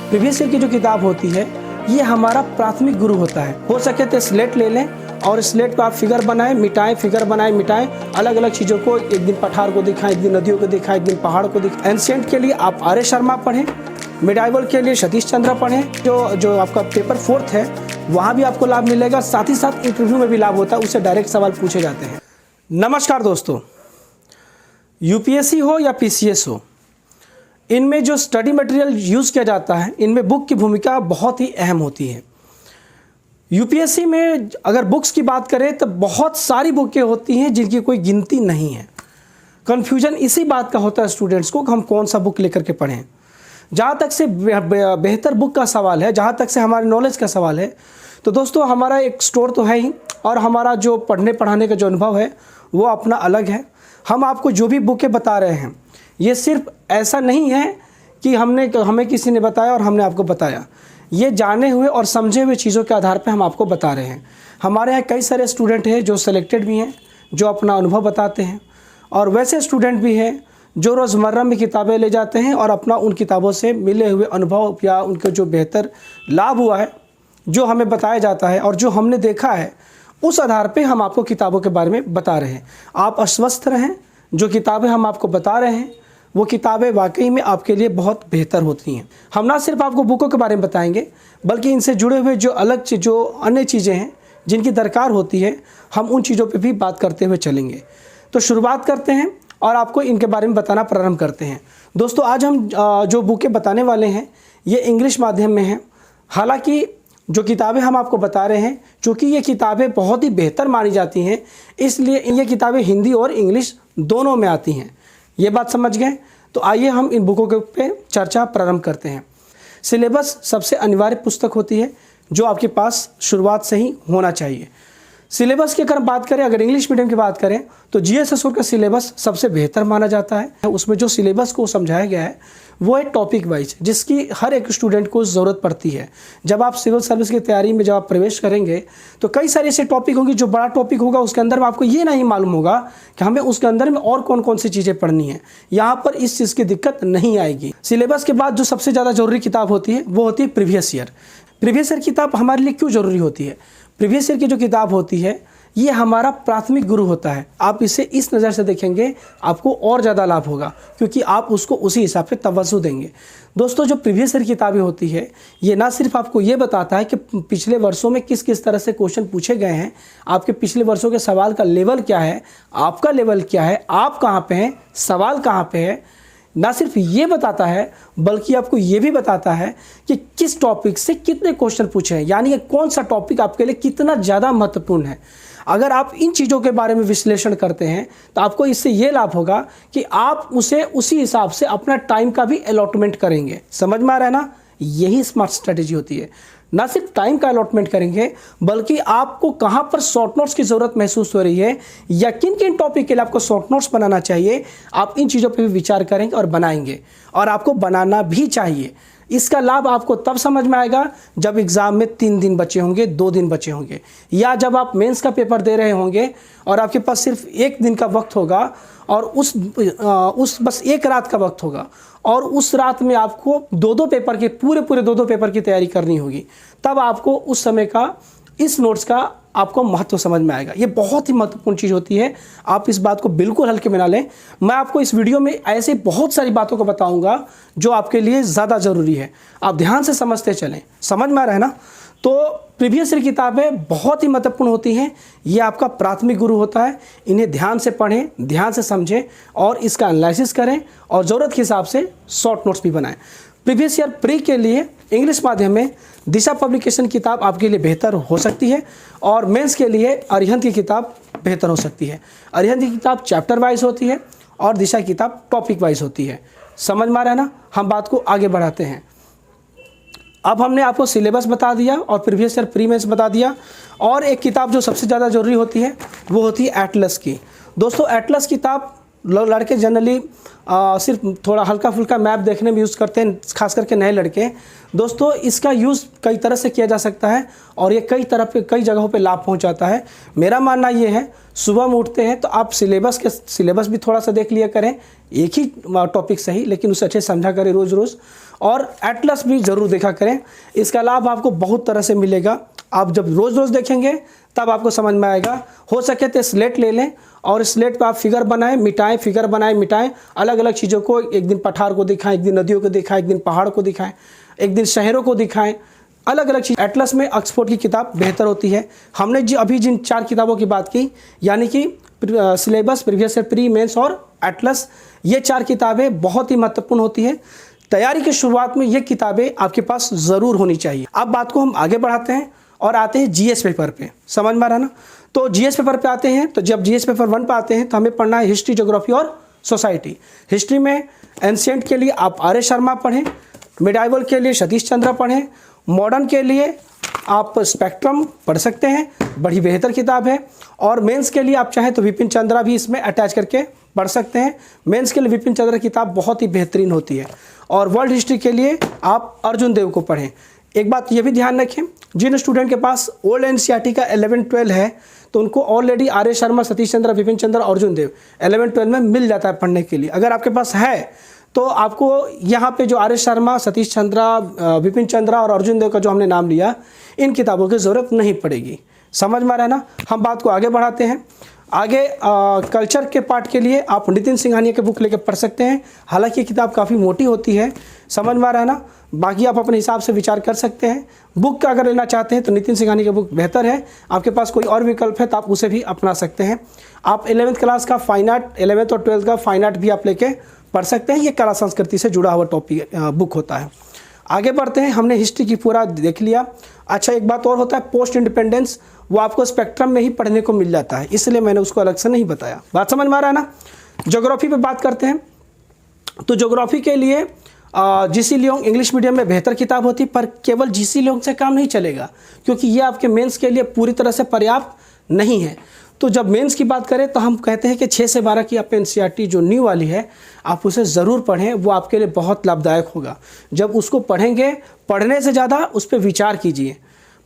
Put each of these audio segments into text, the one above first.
Previous year की जो किताब होती है ये हमारा प्राथमिक गुरु होता है। हो सके तो स्लेट ले लें और स्लेट को आप फिगर बनाएं, मिटाएं, फिगर बनाएं, मिटाएं, अलग अलग चीज़ों को, एक दिन पठार को दिखाएं, एक दिन नदियों को दिखाएं, एक दिन पहाड़ को दिखाएं। एंशिएंट के लिए आप आर्य शर्मा पढ़ें, मिडाइवल के लिए सतीश चंद्र पढ़ें। जो आपका पेपर 4th है वहाँ भी आपको लाभ मिलेगा, साथ ही साथ इंटरव्यू में भी लाभ होता है, उससे डायरेक्ट सवाल पूछे जाते हैं। नमस्कार दोस्तों, यूपीएससी हो या पीसीएस हो, इनमें जो स्टडी मटेरियल यूज़ किया जाता है इनमें बुक की भूमिका बहुत ही अहम होती है। यूपीएससी में अगर बुक्स की बात करें तो बहुत सारी बुकें होती हैं जिनकी कोई गिनती नहीं है। कन्फ्यूजन इसी बात का होता है स्टूडेंट्स को कि हम कौन सा बुक लेकर के पढ़ें। जहाँ तक से बेहतर बुक का सवाल है, जहाँ तक से हमारे नॉलेज का सवाल है, तो दोस्तों हमारा एक स्टोर तो है ही, और हमारा जो पढ़ने पढ़ाने का जो अनुभव है वो अपना अलग है। हम आपको जो भी बुकें बता रहे हैं ये सिर्फ ऐसा नहीं है कि हमें किसी ने बताया और हमने आपको बताया। ये जाने हुए और समझे हुए चीज़ों के आधार पर हम आपको बता रहे हैं। हमारे यहाँ कई सारे स्टूडेंट हैं जो सेलेक्टेड भी हैं, जो अपना अनुभव बताते हैं, और वैसे स्टूडेंट भी हैं जो रोज़मर्रा में किताबें ले जाते हैं और अपना उन किताबों से मिले हुए अनुभव या उनके जो बेहतर लाभ हुआ है जो हमें बताया जाता है और जो हमने देखा है उस आधार पे हम आपको किताबों के बारे में बता रहे हैं। आप आश्वस्त रहें, जो किताबें हम आपको बता रहे हैं वो किताबें वाकई में आपके लिए बहुत बेहतर होती हैं। हम ना सिर्फ आपको बुकों के बारे में बताएंगे बल्कि इनसे जुड़े हुए जो अन्य चीज़ें हैं जिनकी दरकार होती है, हम उन चीज़ों पे भी बात करते हुए चलेंगे। तो शुरुआत करते हैं और आपको इनके बारे में बताना प्रारंभ करते हैं। दोस्तों आज हम जो बुकें बताने वाले हैं ये इंग्लिश माध्यम में हैं। हालांकि जो किताबें हम आपको बता रहे हैं, चूँकि ये किताबें बहुत ही बेहतर मानी जाती हैं, इसलिए ये किताबें हिंदी और इंग्लिश दोनों में आती हैं। ये बात समझ गए? तो आइए हम इन बुकों के पे चर्चा प्रारंभ करते हैं। सिलेबस सबसे अनिवार्य पुस्तक होती है जो आपके पास शुरुआत से ही होना चाहिए। सिलेबस की अगर बात करें, अगर इंग्लिश मीडियम की बात करें तो जीएसएसओ का सिलेबस सबसे बेहतर माना जाता है। उसमें जो सिलेबस को समझाया गया है वो है टॉपिक वाइज, जिसकी हर एक स्टूडेंट को ज़रूरत पड़ती है। जब आप सिविल सर्विस की तैयारी में जब आप प्रवेश करेंगे तो कई सारे ऐसे टॉपिक होंगे, जो बड़ा टॉपिक होगा उसके अंदर में आपको ये नहीं मालूम होगा कि हमें उसके अंदर में और कौन कौन सी चीज़ें पढ़नी है। यहाँ पर इस चीज़ की दिक्कत नहीं आएगी। सिलेबस के बाद जो सबसे ज़्यादा ज़रूरी किताब होती है वो होती है प्रीवियस ईयर। प्रीवियस ईयर किताब हमारे लिए क्यों ज़रूरी होती है? प्रीवियस ईयर की जो किताब होती है ये हमारा प्राथमिक गुरु होता है। आप इसे इस नज़र से देखेंगे आपको और ज़्यादा लाभ होगा, क्योंकि आप उसको उसी हिसाब से तवज्जो देंगे। दोस्तों जो प्रीवियस ईयर किताबें होती है ये ना सिर्फ आपको ये बताता है कि पिछले वर्षों में किस किस तरह से क्वेश्चन पूछे गए हैं, आपके पिछले वर्षों के सवाल का लेवल क्या है, आपका लेवल क्या है, आप कहाँ पे हैं, सवाल कहाँ पे है, ना सिर्फ ये बताता है बल्कि आपको ये भी बताता है कि किस टॉपिक से कितने क्वेश्चन पूछे हैं, यानी कौन सा टॉपिक आपके लिए कितना ज़्यादा महत्वपूर्ण है। अगर आप इन चीज़ों के बारे में विश्लेषण करते हैं तो आपको इससे ये लाभ होगा कि आप उसे उसी हिसाब से अपना टाइम का भी अलॉटमेंट करेंगे। समझ में आ रहा है ना? यही स्मार्ट स्ट्रेटेजी होती है। ना सिर्फ टाइम का अलॉटमेंट करेंगे बल्कि आपको कहाँ पर शॉर्ट नोट्स की ज़रूरत महसूस हो रही है या किन किन टॉपिक के लिए आपको शॉर्ट नोट्स बनाना चाहिए, आप इन चीज़ों पर भी विचार करेंगे और बनाएंगे, और आपको बनाना भी चाहिए। इसका लाभ आपको तब समझ में आएगा जब एग्ज़ाम में 3 दिन बचे होंगे, 2 दिन बचे होंगे, या जब आप मेंस का पेपर दे रहे होंगे और आपके पास सिर्फ 1 दिन का वक्त होगा और उस बस 1 रात का वक्त होगा, और उस रात में आपको 2-2 पेपर के पूरे 2-2 पेपर की तैयारी करनी होगी। तब आपको उस समय का, इस नोट्स का आपको महत्व समझ में आएगा। ये बहुत ही महत्वपूर्ण चीज़ होती है, आप इस बात को बिल्कुल हल्के में ना लें। मैं आपको इस वीडियो में ऐसे बहुत सारी बातों को बताऊंगा जो आपके लिए ज़्यादा ज़रूरी है। आप ध्यान से समझते चलें। समझ में आ रहा है ना? तो प्रीवियस ईयर किताबें बहुत ही महत्वपूर्ण होती हैं। ये आपका प्राथमिक गुरु होता है। इन्हें ध्यान से पढ़ें, ध्यान से समझें और इसका एनालिसिस करें और ज़रूरत के हिसाब से शॉर्ट नोट्स भी बनाएं। प्रीवियस ईयर प्री के लिए इंग्लिश माध्यम में दिशा पब्लिकेशन किताब आपके लिए बेहतर हो सकती है, और मेंस के लिए अरिहंत की किताब बेहतर हो सकती है। अरिहंत की किताब चैप्टर वाइज होती है और दिशा की किताब टॉपिक वाइज होती है। समझ में आ रहा है ना? हम बात को आगे बढ़ाते हैं। अब हमने आपको सिलेबस बता दिया और प्रीवियस ईयर प्री मेंस बता दिया, और एक किताब जो सबसे ज़्यादा ज़रूरी होती है वो होती है एटलस की। दोस्तों एटलस किताब लड़के जनरली सिर्फ थोड़ा हल्का फुल्का मैप देखने में यूज़ करते हैं, खास करके नए लड़के। दोस्तों इसका यूज़ कई तरह से किया जा सकता है और ये कई जगहों पे लाभ पहुंचाता है। मेरा मानना ये है, सुबह में उठते हैं तो आप सिलेबस भी थोड़ा सा देख लिया करें, एक ही टॉपिक सही लेकिन उसे अच्छे समझा करें रोज़ रोज़, और एटलस भी ज़रूर देखा करें। इसका लाभ आपको बहुत तरह से मिलेगा। आप जब रोज़ रोज़ देखेंगे तब आपको समझ में आएगा। हो सके तो स्लेट ले लें और स्लेट पर आप फिगर बनाएं मिटाएं, फिगर बनाएं मिटाएं, अलग अलग चीज़ों को, एक दिन पठार को दिखाएं, एक दिन नदियों को दिखाएं, एक दिन पहाड़ को दिखाएं, एक दिन शहरों को दिखाएं, अलग अलग चीज़। एटलस में ऑक्सफोर्ड की किताब बेहतर होती है। हमने अभी जिन 4 किताबों की बात की, यानी कि syllabus, previous year, pre, mains और एटलस, ये 4 किताबें बहुत ही महत्वपूर्ण होती हैं। तैयारी की शुरुआत में ये किताबें आपके पास ज़रूर होनी चाहिए। अब बात को हम आगे बढ़ाते हैं और आते हैं जीएस पेपर पे। समझ में आ रहा ना? तो जीएस पेपर पे आते हैं, तो जब जीएस पेपर 1 पे आते हैं तो हमें पढ़ना है हिस्ट्री, ज्योग्राफी और सोसाइटी। हिस्ट्री में एंशिएंट के लिए आप आर्य शर्मा पढ़ें, मिडाइवल के लिए सतीश चंद्र पढ़ें, मॉडर्न के लिए आप स्पेक्ट्रम पढ़ सकते हैं, बड़ी बेहतर किताब है। और मेंस के लिए आप चाहें तो विपिन चंद्रा भी इसमें अटैच करके पढ़ सकते हैं। मेंस के लिए विपिन चंद्रा किताब बहुत ही बेहतरीन होती है। और वर्ल्ड हिस्ट्री के लिए आप अर्जुन देव को पढ़ें। एक बात ये भी ध्यान रखें, जिन स्टूडेंट के पास ओल्ड एनसीईआरटी का 11-12 है तो उनको ऑलरेडी आर्य शर्मा, सतीश चंद्र, विपिन चंद्र, अर्जुन देव 11-12 में मिल जाता है पढ़ने के लिए। अगर आपके पास है तो आपको यहाँ पे जो आर्य शर्मा, सतीश चंद्र, विपिन चंद्र और अर्जुन देव का जो हमने नाम लिया, इन किताबों की ज़रूरत नहीं पड़ेगी। समझ में आ रहा है ना? हम बात को आगे बढ़ाते हैं। आगे कल्चर के पार्ट के लिए आप नितिन सिंघानिया के बुक लेके पढ़ सकते हैं। हालांकि ये किताब काफ़ी मोटी होती है। समझ में आ रहा है ना? बाकी आप अपने हिसाब से विचार कर सकते हैं। बुक का अगर लेना चाहते हैं तो नितिन सिंघानिया की बुक बेहतर है। आपके पास कोई और विकल्प है तो आप उसे भी अपना सकते हैं। आप 11वीं क्लास का फाइन आर्ट, 11वीं और 12वीं का फाइन आर्ट भी आप लेके पढ़ सकते हैं। ये कला संस्कृति से जुड़ा हुआ टॉपिक बुक होता है। आगे बढ़ते हैं। हमने हिस्ट्री की पूरा देख लिया। अच्छा, एक बात और होता है, पोस्ट इंडिपेंडेंस, वो आपको स्पेक्ट्रम में ही पढ़ने को मिल जाता है, इसलिए मैंने उसको अलग से नहीं बताया। बात समझ में आ रहा है ना? ज्योग्राफी पे बात करते हैं। तो ज्योग्राफी के लिए जीसी लियोंग इंग्लिश मीडियम में बेहतर किताब होती, पर केवल जीसी लियोंग से काम नहीं चलेगा, क्योंकि ये आपके मेंस के लिए पूरी तरह से पर्याप्त नहीं है। तो जब मेंस की बात करें तो हम कहते हैं कि 6 से 12 की आप एनसीईआरटी जो न्यू वाली है आप उसे ज़रूर पढ़ें, वो आपके लिए बहुत लाभदायक होगा। जब उसको पढ़ेंगे, पढ़ने से ज़्यादा उस पर विचार कीजिए,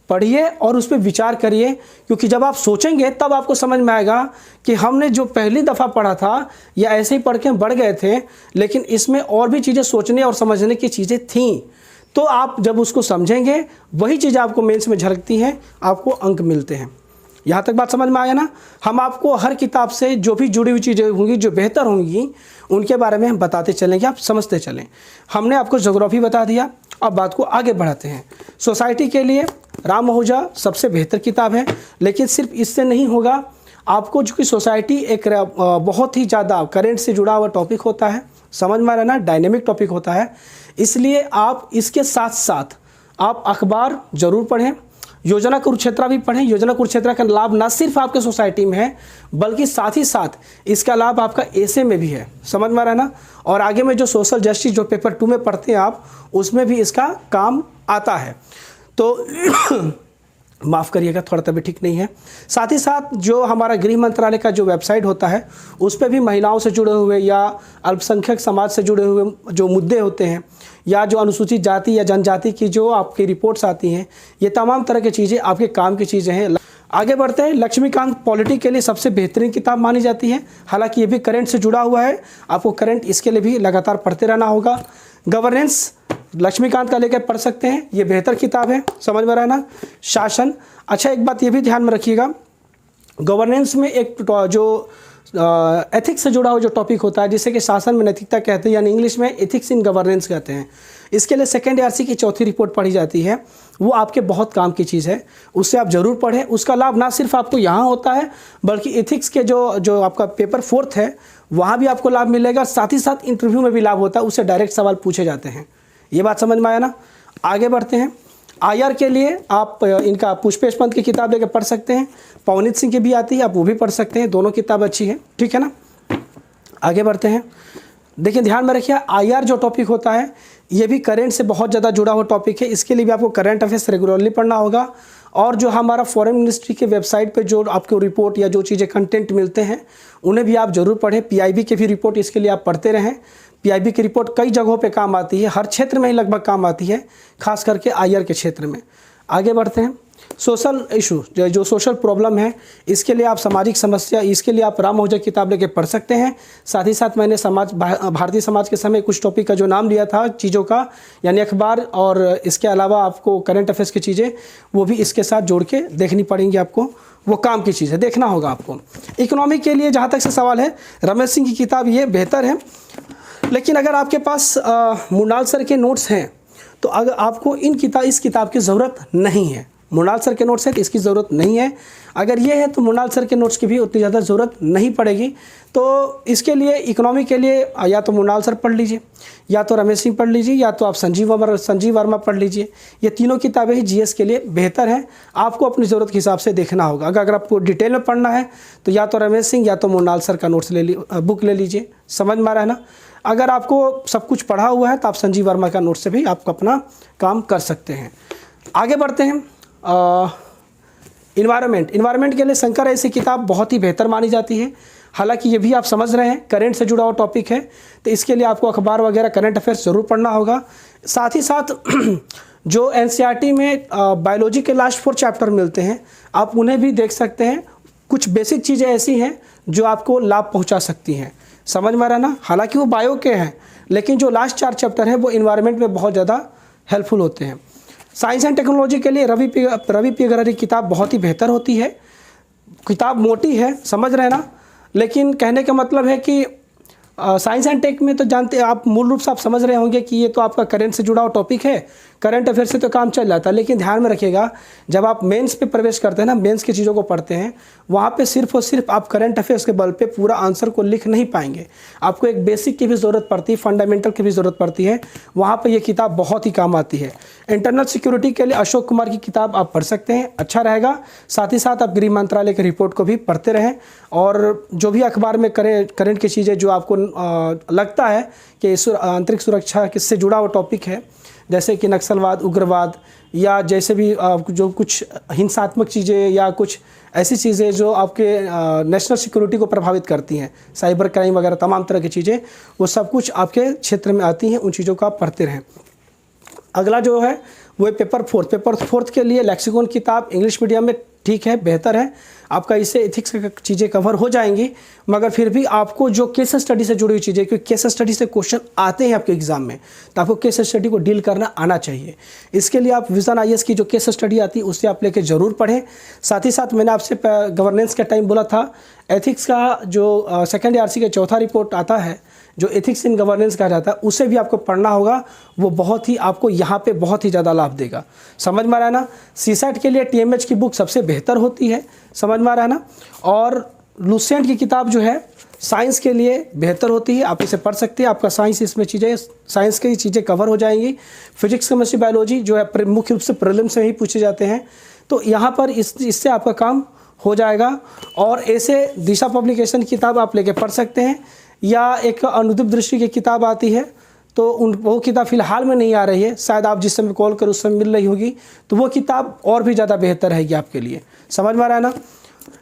पढ़िए और उस पर विचार करिए, क्योंकि जब आप सोचेंगे तब आपको समझ में आएगा कि हमने जो पहली दफ़ा पढ़ा था या ऐसे ही पढ़ के बढ़ गए थे, लेकिन इसमें और भी चीज़ें सोचने और समझने की चीज़ें थीं। तो आप जब उसको समझेंगे, वही चीज़ आपको मेंस में झलकती हैं, आपको अंक मिलते हैं। यहाँ तक बात समझ में आया ना? हम आपको हर किताब से जो भी जुड़ी हुई चीज़ें होंगी, जो बेहतर होंगी, उनके बारे में हम बताते चलेंगे, आप समझते चलें। हमने आपको ज्योग्राफी बता दिया। अब बात को आगे बढ़ाते हैं। सोसाइटी के लिए राम आहूजा सबसे बेहतर किताब है, लेकिन सिर्फ इससे नहीं होगा। आपको जो कि सोसाइटी एक बहुत ही ज़्यादा करेंट से जुड़ा हुआ टॉपिक होता है, समझ में आ रहा है ना? डायनेमिक टॉपिक होता है, इसलिए आप इसके साथ साथ आप अखबार ज़रूर पढ़ें, योजना कुरुक्षेत्र भी पढ़ें। योजना कुरुक्षेत्र का लाभ ना सिर्फ आपके सोसाइटी में है, बल्कि साथ ही साथ इसका लाभ आपका एसे में भी है। समझ में आ रहा है ना? और आगे में जो सोशल जस्टिस जो पेपर 2 में पढ़ते हैं आप, उसमें भी इसका काम आता है। तो माफ़ करिएगा, थोड़ा तबीयत ठीक नहीं है। साथ ही साथ जो हमारा गृह मंत्रालय का जो वेबसाइट होता है, उस पर भी महिलाओं से जुड़े हुए या अल्पसंख्यक समाज से जुड़े हुए जो मुद्दे होते हैं, या जो अनुसूचित जाति या जनजाति की जो आपकी रिपोर्ट्स आती हैं, ये तमाम तरह की चीज़ें आपके काम की चीज़ें हैं। आगे बढ़ते हैं। लक्ष्मीकांत पॉलिटी के लिए सबसे बेहतरीन किताब मानी जाती है। हालांकि ये भी करंट से जुड़ा हुआ है, आपको करंट इसके लिए भी लगातार पढ़ते रहना होगा। गवर्नेंस लक्ष्मीकांत का लेकर पढ़ सकते हैं, ये बेहतर किताब है। समझ में रहा ना? शासन। अच्छा, एक बात ये भी ध्यान में रखिएगा, गवर्नेंस में एक जो एथिक्स से जुड़ा हुआ जो टॉपिक होता है, जिसे कि शासन में नैतिकता कहते हैं, यानी इंग्लिश में एथिक्स इन गवर्नेंस कहते हैं, इसके लिए सेकेंड ARC की 4थी रिपोर्ट पढ़ी जाती है। वो आपके बहुत काम की चीज़ है, उससे आप ज़रूर पढ़ें। उसका लाभ ना सिर्फ आपको यहाँ होता है, बल्कि एथिक्स के जो आपका पेपर 4th है, वहाँ भी आपको लाभ मिलेगा। साथ ही साथ इंटरव्यू में भी लाभ होता है, उससे डायरेक्ट सवाल पूछे जाते हैं। ये बात समझ में आया ना? आगे बढ़ते हैं। IR के लिए आप इनका पुष्पेश पंत की किताब लेकर पढ़ सकते हैं। पवनीत सिंह की भी आती है, आप वो भी पढ़ सकते हैं। दोनों किताब अच्छी है, ठीक है ना? आगे बढ़ते हैं। देखिए ध्यान में रखिए, आईआर जो टॉपिक होता है ये भी करंट से बहुत ज़्यादा जुड़ा हुआ टॉपिक है। इसके लिए भी आपको करंट अफेयर्स रेगुलरली पढ़ना होगा, और जो हमारा फॉरेन मिनिस्ट्री के वेबसाइट पे जो आपको रिपोर्ट या जो चीज़ें कंटेंट मिलते हैं उन्हें भी आप जरूर पढ़ें। पीआईबी के भी रिपोर्ट इसके लिए आप पढ़ते रहें। पीआईबी की रिपोर्ट कई जगहों पे काम आती है, हर क्षेत्र में ही लगभग काम आती है, खास करके आईआर के क्षेत्र में। आगे बढ़ते हैं। सोशल इशू जो सोशल प्रॉब्लम है, इसके लिए आप सामाजिक समस्या, इसके लिए आप राम आहूजा किताब लेके पढ़ सकते हैं। साथ ही साथ मैंने भारतीय समाज के समय कुछ टॉपिक का जो नाम लिया था चीज़ों का, यानी अखबार, और इसके अलावा आपको करंट अफेयर्स की चीज़ें वो भी इसके साथ जोड़ के देखनी पड़ेंगी आपको, वो काम की चीज़ है, देखना होगा आपको। इकोनॉमी के लिए जहाँ तक से सवाल है, रमेश सिंह की किताब ये बेहतर है, लेकिन अगर आपके पास मुनाल सर के नोट्स हैं तो अगर आपको इस किताब की ज़रूरत नहीं है। मुनाल सर के नोट्स है तो इसकी ज़रूरत नहीं है। अगर ये है तो मुनाल सर के नोट्स की भी उतनी ज़्यादा ज़रूरत नहीं पड़ेगी। तो इसके लिए इकोनॉमी के लिए या तो मुनाल सर पढ़ लीजिए, या तो रमेश सिंह पढ़ लीजिए, या तो आप संजीव वर्मा पढ़ लीजिए। ये तीनों किताबें ही जीएस के लिए बेहतर हैं। आपको अपनी ज़रूरत के हिसाब से देखना होगा। अगर आपको डिटेल में पढ़ना है तो या तो रमेश सिंह या तो मुनाल सर का नोट्स बुक ले लीजिए। समझ में आ रहा है ना। अगर आपको सब कुछ पढ़ा हुआ है तो आप संजीव वर्मा का नोट से भी आप अपना काम कर सकते हैं। आगे बढ़ते हैं। इन्वायरमेंट के लिए शंकर ऐसी किताब बहुत ही बेहतर मानी जाती है। हालांकि ये भी आप समझ रहे हैं करंट से जुड़ा हुआ टॉपिक है, तो इसके लिए आपको अखबार वगैरह करंट अफेयर्स ज़रूर पढ़ना होगा। साथ ही साथ जो एनसीईआरटी में बायोलॉजी के लास्ट 4 चैप्टर मिलते हैं, आप उन्हें भी देख सकते हैं। कुछ बेसिक चीज़ें ऐसी हैं जो आपको लाभ पहुँचा सकती हैं। समझ में आ रहा है ना। हालांकि वो बायो के हैं, लेकिन जो लास्ट 4 चैप्टर हैं वो इन्वायरमेंट में बहुत ज़्यादा हेल्पफुल होते हैं। साइंस एंड टेक्नोलॉजी के लिए रवि पी अग्रवाल की किताब बहुत ही बेहतर होती है। किताब मोटी है, समझ रहे हैं ना, लेकिन कहने का मतलब है कि साइंस एंड टेक में तो जानते हैं आप, मूल रूप से आप समझ रहे होंगे कि ये तो आपका करंट से जुड़ा हुआ टॉपिक है, करंट अफेयर से तो काम चल जाता है। लेकिन ध्यान में रखिएगा, जब आप मेंस पे प्रवेश करते हैं ना, मेंस की चीज़ों को पढ़ते हैं, वहाँ पे सिर्फ और सिर्फ आप करंट अफेयर्स के बल पे पूरा आंसर को लिख नहीं पाएंगे। आपको एक बेसिक की भी ज़रूरत पड़ती है, फंडामेंटल की भी ज़रूरत पड़ती है। वहाँ पर यह किताब बहुत ही काम आती है। इंटरनल सिक्योरिटी के लिए अशोक कुमार की किताब आप पढ़ सकते हैं, अच्छा रहेगा। साथ ही साथ आप गृह मंत्रालय की रिपोर्ट को भी पढ़ते रहें, और जो भी अखबार में करंट की चीज़ें जो आपको लगता है कि आंतरिक सुरक्षा किससे जुड़ा हुआ टॉपिक है, जैसे कि नक्सलवाद, उग्रवाद, या जैसे भी जो कुछ हिंसात्मक चीज़ें या कुछ ऐसी चीज़ें जो आपके नेशनल सिक्योरिटी को प्रभावित करती हैं, साइबर क्राइम वगैरह तमाम तरह की चीज़ें, वो सब कुछ आपके क्षेत्र में आती हैं। उन चीज़ों को आप पढ़ते रहें। अगला जो है वो पेपर फोर्थ के लिए लेक्सिकॉन किताब इंग्लिश मीडियम में ठीक है, बेहतर है। आपका इससे एथिक्स की चीज़ें कवर हो जाएंगी, मगर फिर भी आपको जो केस स्टडी से जुड़ी हुई चीज़ें, क्योंकि केस स्टडी से क्वेश्चन आते हैं आपके एग्जाम में, तो आपको केस स्टडी को डील करना आना चाहिए। इसके लिए आप विजन आईएएस की जो केस स्टडी आती है उससे आप लेके ज़रूर पढ़ें। साथ ही साथ मैंने आपसे गवर्नेंस के टाइम बोला था, एथिक्स का जो सेकेंड आरसी का चौथा रिपोर्ट आता है, जो एथिक्स इन गवर्नेंस कहा जाता है, उसे भी आपको पढ़ना होगा। वो बहुत ही आपको यहाँ पे बहुत ही ज़्यादा लाभ देगा। समझ में आ रहा है ना। सीसैट के लिए टीएमएच की बुक सबसे बेहतर होती है, समझ में आ रहा है ना। और लुसेंट की किताब जो है साइंस के लिए बेहतर होती है, आप इसे पढ़ सकते हैं। आपका साइंस इसमें चीज़ें, साइंस की चीज़ें कवर हो जाएंगी। फिजिक्स, केमिस्ट्री, बायोलॉजी जो है मुख्य रूप से प्रीलिम्स में ही पूछे जाते हैं, तो यहाँ पर इससे आपका काम हो जाएगा। और ऐसे दिशा पब्लिकेशन की किताब आप लेके पढ़ सकते हैं, या एक अनुदीप दृष्टि की किताब आती है, तो वो किताब फिलहाल में नहीं आ रही है, शायद आप जिस समय कॉल करें उस समय मिल रही होगी, तो वो किताब और भी ज़्यादा बेहतर रहेगी आपके लिए। समझ में आ रहा है ना।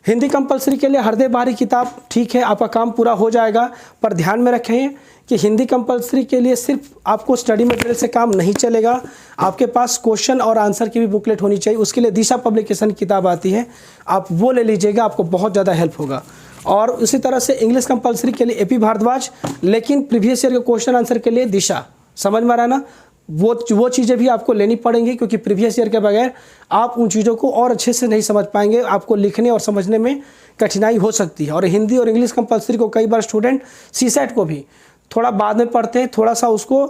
हिंदी कंपलसरी के लिए हृदय बारी किताब ठीक है, आपका काम पूरा हो जाएगा। पर ध्यान में रखें कि हिंदी कंपलसरी के लिए सिर्फ आपको स्टडी मटेरियल से काम नहीं चलेगा, आपके पास क्वेश्चन और आंसर की भी बुकलेट होनी चाहिए। उसके लिए दिशा पब्लिकेशन की किताब आती है, आप वो ले लीजिएगा, आपको बहुत ज़्यादा हेल्प होगा। और उसी तरह से इंग्लिश कंपलसरी के लिए एपी भारद्वाज, लेकिन प्रीवियस ईयर के क्वेश्चन आंसर के लिए दिशा। समझ में आ रहा है ना। वो चीज़ें भी आपको लेनी पड़ेंगी, क्योंकि प्रीवियस ईयर के बगैर आप उन चीज़ों को और अच्छे से नहीं समझ पाएंगे, आपको लिखने और समझने में कठिनाई हो सकती है। और हिंदी और इंग्लिश कंपलसरी को कई बार स्टूडेंट सीसेट को भी थोड़ा बाद में पढ़ते हैं, थोड़ा सा उसको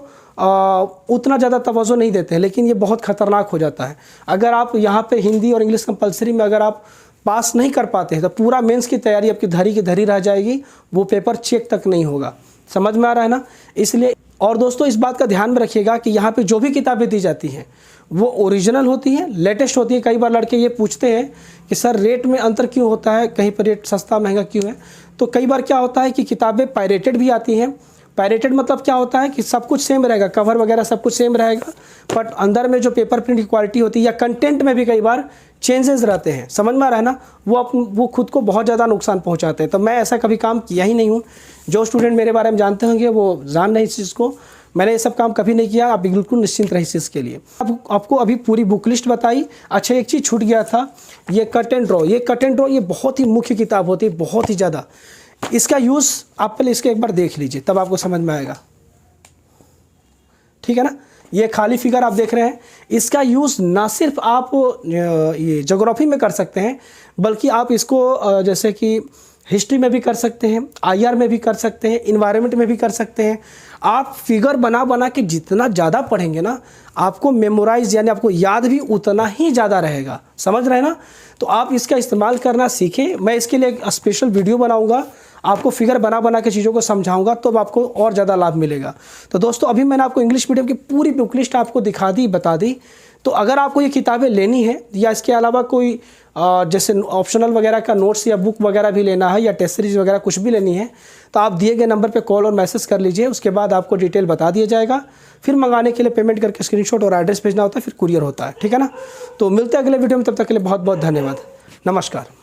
उतना ज़्यादा तवज्जो नहीं देते हैं, लेकिन ये बहुत ख़तरनाक हो जाता है। अगर आप यहाँ पे हिंदी और इंग्लिश कंपलसरी में अगर आप पास नहीं कर पाते हैं तो पूरा मेंस की तैयारी आपकी धरी की धरी रह जाएगी, वो पेपर चेक तक नहीं होगा। समझ में आ रहा है ना। इसलिए और दोस्तों इस बात का ध्यान में रखिएगा कि यहाँ पे जो भी किताबें दी जाती हैं वो ओरिजिनल होती हैं, लेटेस्ट होती है। कई बार लड़के ये पूछते हैं कि सर रेट में अंतर क्यों होता है, कहीं पर रेट सस्ता महंगा क्यों है। तो कई बार क्या होता है कि किताबें पायरेटेड भी आती हैं। पायरेटेड मतलब क्या होता है कि सब कुछ सेम रहेगा, कवर वगैरह सब कुछ सेम रहेगा, बट अंदर में जो पेपर प्रिंट की क्वालिटी होती है या कंटेंट में भी कई बार चेंजेस रहते हैं, समझ में आ रहा है ना, वो खुद को बहुत ज़्यादा नुकसान पहुंचाते हैं। तो मैं ऐसा कभी काम किया ही नहीं हूँ। जो स्टूडेंट मेरे बारे में जानते होंगे वो जान रहे इस चीज़ को, मैंने ये सब काम कभी नहीं किया। आप बिल्कुल निश्चिंत रहिए इसके लिए। आपको अभी पूरी बुक लिस्ट बताई। अच्छा, एक चीज़ छूट गया था, ये कट एंड ड्रॉ। ये बहुत ही मुख्य किताब होती है, बहुत ही ज़्यादा। इसका यूज़ आप पहले इसके एक बार देख लीजिए, तब आपको समझ में आएगा, ठीक है ना। ये खाली फिगर आप देख रहे हैं, इसका यूज़ ना सिर्फ आप ये ज्योग्राफी में कर सकते हैं, बल्कि आप इसको जैसे कि हिस्ट्री में भी कर सकते हैं, आईआर में भी कर सकते हैं, इन्वायरमेंट में भी कर सकते हैं। आप फिगर बना बना के जितना ज़्यादा पढ़ेंगे ना, आपको मेमोराइज यानी आपको याद भी उतना ही ज़्यादा रहेगा, समझ रहे हैं ना। तो आप इसका इस्तेमाल करना सीखें। मैं इसके लिए एक स्पेशल वीडियो बनाऊंगा, आपको फिगर बना बना के चीज़ों को समझाऊंगा, तो आपको और ज़्यादा लाभ मिलेगा। तो दोस्तों, अभी मैंने आपको इंग्लिश मीडियम की पूरी बुक लिस्ट आपको दिखा दी, बता दी। तो अगर आपको ये किताबें लेनी है या इसके अलावा कोई जैसे ऑप्शनल वगैरह का नोट्स या बुक वगैरह भी लेना है या टेस्ट सीरीज वगैरह कुछ भी लेनी है, तो आप दिए गए नंबर पे कॉल और मैसेज कर लीजिए। उसके बाद आपको डिटेल बता दिया जाएगा। फिर मंगाने के लिए पेमेंट करके स्क्रीनशॉट और एड्रेस भेजना होता है, फिर कुरियर होता है, ठीक है ना। तो मिलते हैं अगले वीडियो में, तब तक के लिए बहुत बहुत धन्यवाद। नमस्कार।